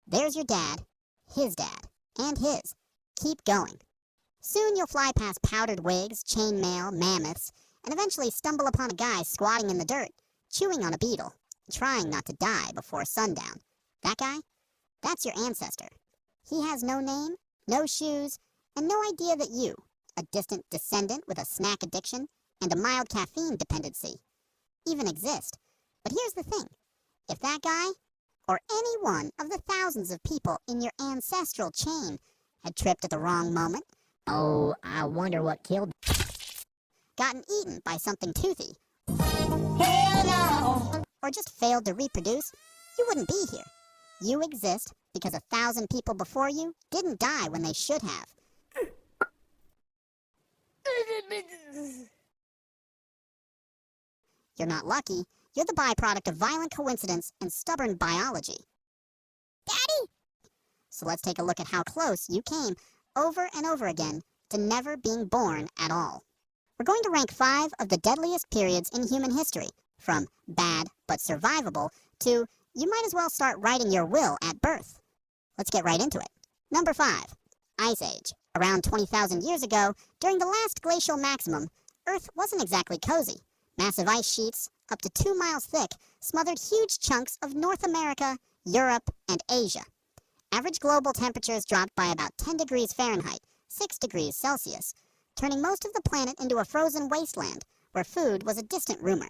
There's your dad, his dad, and his. Keep going. Soon you'll fly past powdered wigs, chainmail, mammoths, and eventually stumble upon a guy squatting in the dirt, chewing on a beetle, trying not to die before sundown. That guy? That's your ancestor. He has no name, no shoes, and no idea that you, a distant descendant with a snack addiction and a mild caffeine dependency, even exist. But here's the thing. If that guy, or any one of the thousands of people in your ancestral chain, had tripped at the wrong moment, Oh, I wonder what killed... gotten eaten by something toothy, Hell no! or just failed to reproduce, you wouldn't be here. You exist because 1,000 people before you didn't die when they should have. You're not lucky. You're the byproduct of violent coincidence and stubborn biology. Daddy! So let's take a look at how close you came over and over again to never being born at all. We're going to rank 5 of the deadliest periods in human history, from bad but survivable to you might as well start writing your will at birth. Let's get right into it. Number 5. Ice Age. Around 20,000 years ago, during the last glacial maximum, Earth wasn't exactly cozy. Massive ice sheets, up to 2 miles thick, smothered huge chunks of North America, Europe, and Asia. Average global temperatures dropped by about 10 degrees Fahrenheit, 6 degrees Celsius, turning most of the planet into a frozen wasteland where food was a distant rumor.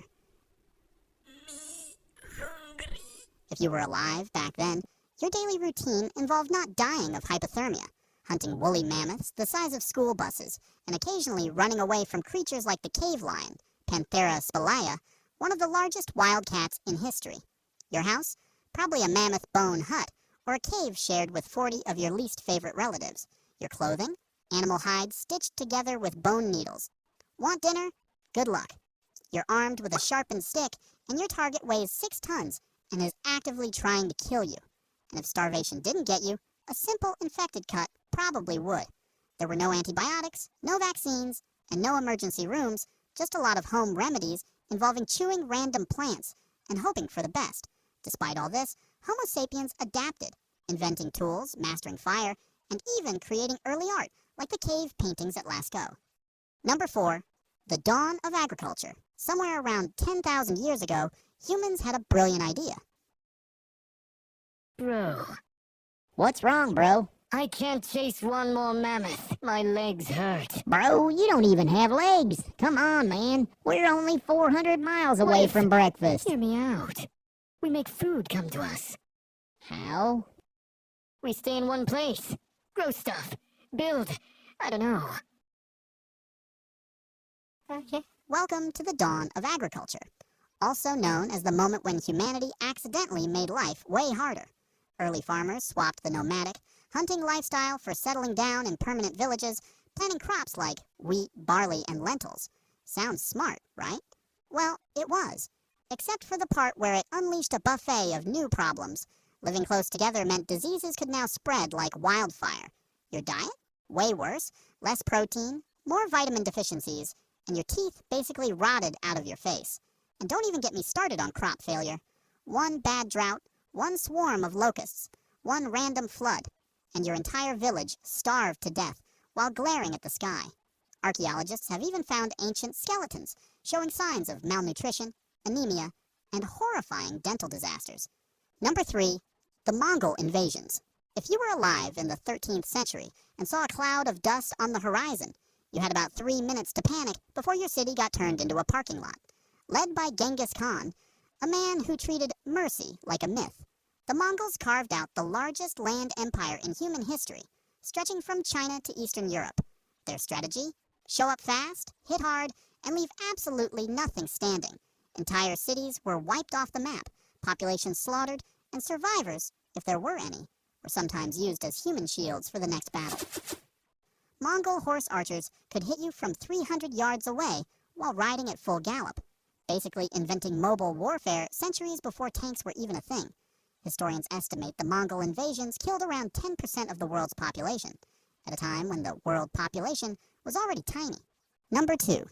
If you were alive back then, your daily routine involved not dying of hypothermia, hunting woolly mammoths the size of school buses, and occasionally running away from creatures like the cave lion, Panthera spelaea, one of the largest wild cats in history. Your house? Probably a mammoth bone hut, or a cave shared with 40 of your least favorite relatives. Your clothing? Animal hides stitched together with bone needles. Want dinner? Good luck. You're armed with a sharpened stick, and your target weighs 6 tons and is actively trying to kill you. And if starvation didn't get you, a simple infected cut probably would. There were no antibiotics, no vaccines, and no emergency rooms, just a lot of home remedies involving chewing random plants and hoping for the best. Despite all this, Homo sapiens adapted, inventing tools, mastering fire, and even creating early art, like the cave paintings at Lascaux. Number 4. The dawn of agriculture. Somewhere around 10,000 years ago, humans had a brilliant idea. Bro, What's wrong, bro? I can't chase one more mammoth. My legs hurt. Bro, you don't even have legs. Come on, man. We're only 400 miles away Wait. from breakfast. Hear me out. We make food come to us. How? We stay in one place. Grow stuff. Build. I don't know. Okay. Welcome to the dawn of agriculture, also known as the moment when humanity accidentally made life way harder. Early farmers swapped the nomadic, hunting lifestyle for settling down in permanent villages, planting crops like wheat, barley, and lentils. Sounds smart, right? Well, it was. Except for the part where it unleashed a buffet of new problems. Living close together meant diseases could now spread like wildfire. Your diet? Way worse. Less protein, more vitamin deficiencies, and your teeth basically rotted out of your face. And don't even get me started on crop failure. One bad drought, one swarm of locusts, one random flood, and your entire village starved to death while glaring at the sky. Archaeologists have even found ancient skeletons showing signs of malnutrition, anemia, and horrifying dental disasters. Number 3. The Mongol invasions. If you were alive in the 13th century and saw a cloud of dust on the horizon, you had about 3 minutes to panic before your city got turned into a parking lot. Led by Genghis Khan, a man who treated mercy like a myth, the Mongols carved out the largest land empire in human history, stretching from China to Eastern Europe. Their strategy? Show up fast, hit hard, and leave absolutely nothing standing. Entire cities were wiped off the map, populations slaughtered, and survivors, if there were any, were sometimes used as human shields for the next battle. Mongol horse archers could hit you from 300 yards away while riding at full gallop, basically inventing mobile warfare centuries before tanks were even a thing. Historians estimate the Mongol invasions killed around 10% of the world's population, at a time when the world population was already tiny. Number 2.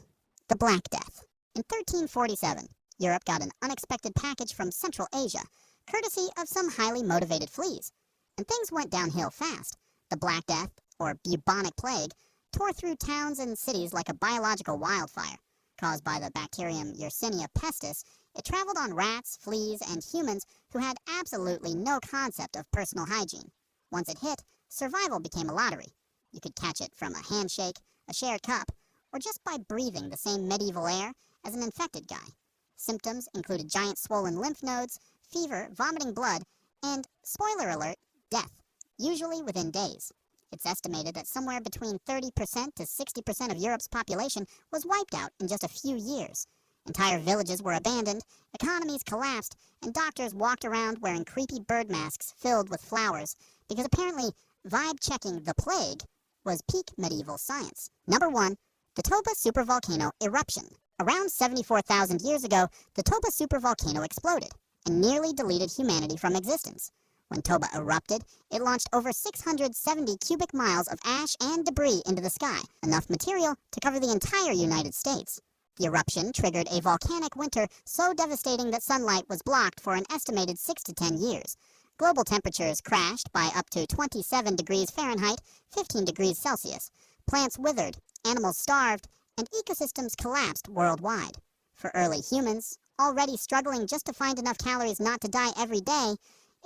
The Black Death. In 1347, Europe got an unexpected package from Central Asia, courtesy of some highly motivated fleas. And things went downhill fast. The Black Death, or bubonic plague, tore through towns and cities like a biological wildfire. Caused by the bacterium Yersinia pestis, it traveled on rats, fleas, and humans who had absolutely no concept of personal hygiene. Once it hit, survival became a lottery. You could catch it from a handshake, a shared cup, or just by breathing the same medieval air as an infected guy. Symptoms included giant swollen lymph nodes, fever, vomiting blood, and, spoiler alert, death, usually within days. It's estimated that somewhere between 30% to 60% of Europe's population was wiped out in just a few years. Entire villages were abandoned, economies collapsed, and doctors walked around wearing creepy bird masks filled with flowers, because apparently vibe-checking the plague was peak medieval science. Number 1. The Toba supervolcano eruption. Around 74,000 years ago, the Toba supervolcano exploded and nearly deleted humanity from existence. When Toba erupted, it launched over 670 cubic miles of ash and debris into the sky, enough material to cover the entire United States. The eruption triggered a volcanic winter so devastating that sunlight was blocked for an estimated 6 to 10 years. Global temperatures crashed by up to 27 degrees Fahrenheit, 15 degrees Celsius. Plants withered, animals starved, and ecosystems collapsed worldwide. For early humans, already struggling just to find enough calories not to die every day,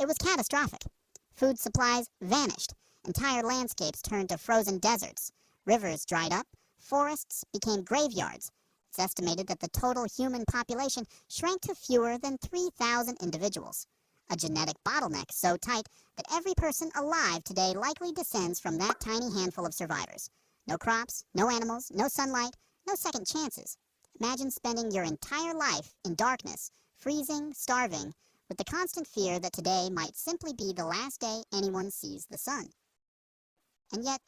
it was catastrophic. Food supplies vanished. Entire landscapes turned to frozen deserts. Rivers dried up. Forests became graveyards. It's estimated that the total human population shrank to fewer than 3,000 individuals. A genetic bottleneck so tight that every person alive today likely descends from that tiny handful of survivors. No crops, no animals, no sunlight, no second chances. Imagine spending your entire life in darkness, freezing, starving, with the constant fear that today might simply be the last day anyone sees the sun. And yet,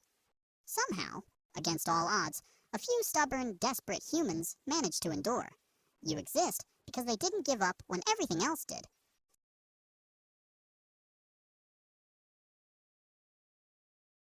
somehow, against all odds, a few stubborn, desperate humans managed to endure. You exist because they didn't give up when everything else did.